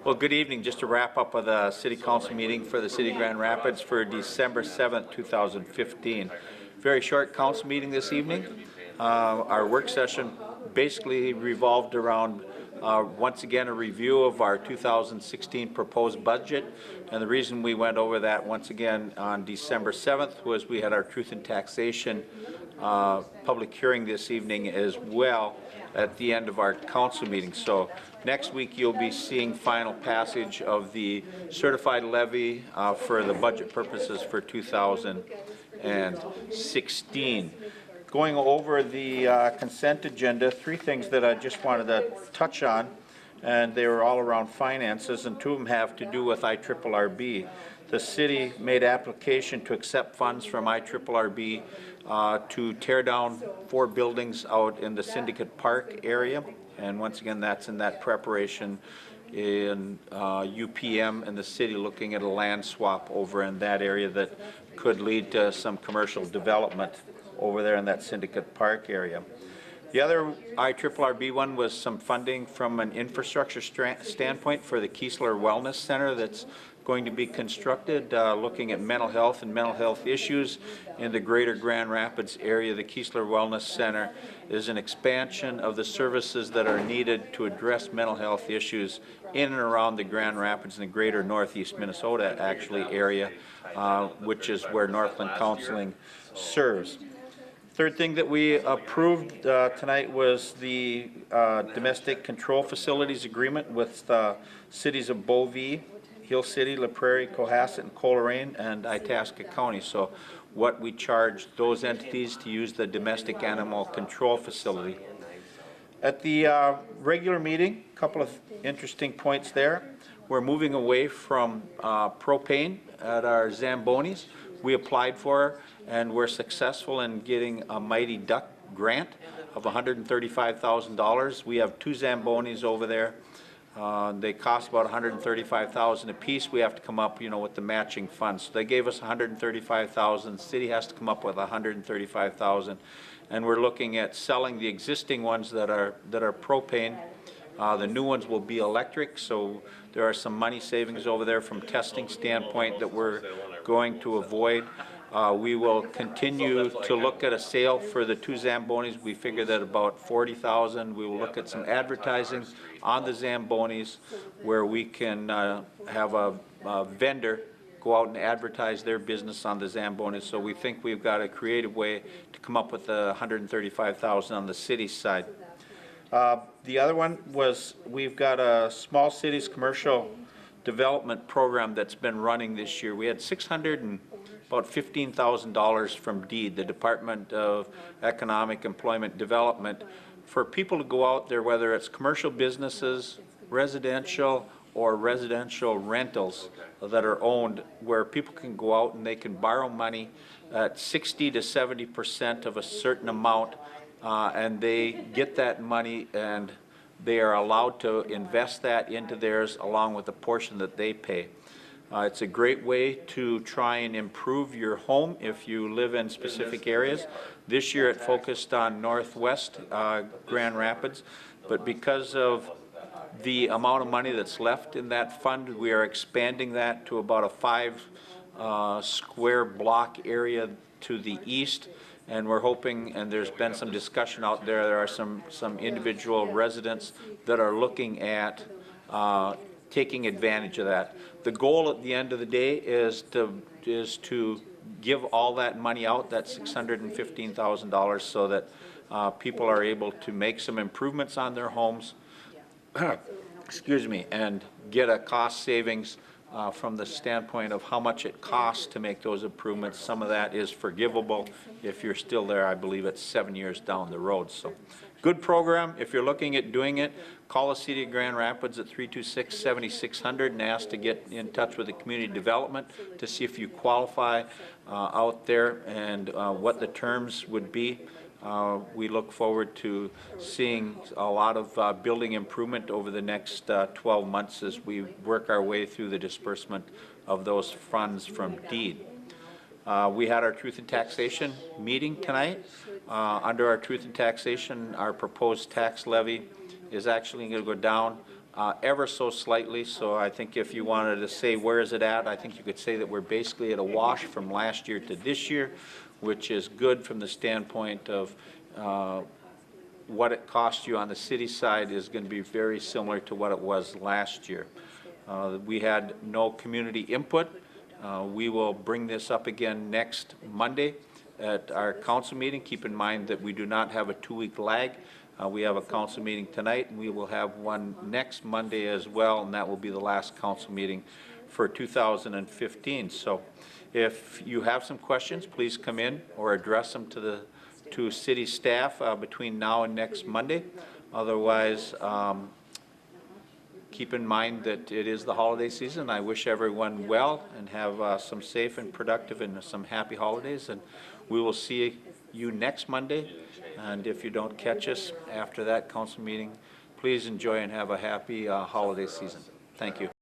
Well, good evening. Just to wrap up with the City Council meeting for the City of Grand Rapids for December 7th, 2015. Very short council meeting this evening. Our work session basically revolved around once again a review of our 2016 proposed budget, and the reason we went over that once again on December 7th was we had our Truth in Taxation public hearing this evening as well at the end of our council meeting. So next week you'll be seeing final passage of the certified levy for the budget purposes for 2016. Going over the consent agenda, three things that I just wanted to touch on, and they were all around finances, and two of them have to do with IRRB. The city made application to accept funds from IRRB to tear down 4 buildings out in the Syndicate Park area, and once again that's in that preparation in UPM and the city looking at a land swap over in that area that could lead to some commercial development over there in that Syndicate Park area. The other IRRB one was some funding from an infrastructure standpoint for the Keesler Wellness Center that's going to be constructed, looking at mental health and mental health issues in the greater Grand Rapids area. The Keesler Wellness Center is an expansion of the services that are needed to address mental health issues in and around the Grand Rapids and the greater Northeast Minnesota actually area, which is where Northland Counseling serves. Third thing that we approved tonight was the domestic control facilities agreement with the cities of Beauvais, Hill City, La Prairie, Cohasset, and Coleraine, and Itasca County. So what we charge those entities to use the domestic animal control facility. At the regular meeting, a couple of interesting points there. We're moving away from propane at our Zambonis. We applied for and we're successful in getting a Mighty Duck grant of $135,000. We have 2 Zambonis over there. They cost about $135,000 a piece. We have to come up, with the matching funds. So they gave us $135,000. The city has to come up with $135,000, and we're looking at selling the existing ones that are propane. The new ones will be electric, so there are some money savings over there from testing standpoint that we're going to avoid. We will continue to look at a sale for the 2 Zambonis. We figure that about $40,000. We will look at some advertising on the Zambonis where we can have a vendor go out and advertise their business on the Zambonis. So we think we've got a creative way to come up with the $135,000 on the city side. The other one was we've got a small cities commercial development program that's been running this year. We had about $15,000 from DEED, the Department of Economic Employment Development, for people to go out there, whether it's commercial businesses, residential, or residential rentals that are owned, where people can go out and they can borrow money at 60 to 70% of a certain amount, and they get that money and they are allowed to invest that into theirs along with the portion that they pay. It's a great way to try and improve your home if you live in specific areas. This year it focused on Northwest Grand Rapids, but because of the amount of money that's left in that fund, we are expanding that to about a 5 square block area to the east. And we're hoping, and there's been some discussion out there, there are some individual residents that are looking at taking advantage of that. The goal at the end of the day is to give all that money out, that $615,000, so that people are able to make some improvements on their homes, excuse me, and get a cost savings from the standpoint of how much it costs to make those improvements. Some of that is forgivable if you're still there. I believe it's 7 years down the road. So good program. If you're looking at doing it, call the City of Grand Rapids at 326-7600 and ask to get in touch with the community development to see if you qualify out there and what the terms would be. We look forward to seeing a lot of building improvement over the next 12 months as we work our way through the disbursement of those funds from DEED. We had our Truth in Taxation meeting tonight. Under our Truth in Taxation, our proposed tax levy is actually going to go down ever so slightly. So I think if you wanted to say where is it at, I think you could say that we're basically at a wash from last year to this year, which is good from the standpoint of what it cost you on the city side is going to be very similar to what it was last year. We had no community input. We will bring this up again next Monday at our council meeting. Keep in mind that we do not have a 2-week lag. We have a council meeting tonight, and we will have one next Monday as well, and that will be the last council meeting for 2015. So if you have some questions, please come in or address them to city staff between now and next Monday. Otherwise, keep in mind that it is the holiday season. I wish everyone well and have some safe and productive and some happy holidays, and we will see you next Monday. And if you don't catch us after that council meeting, please enjoy and have a happy holiday season. Thank you.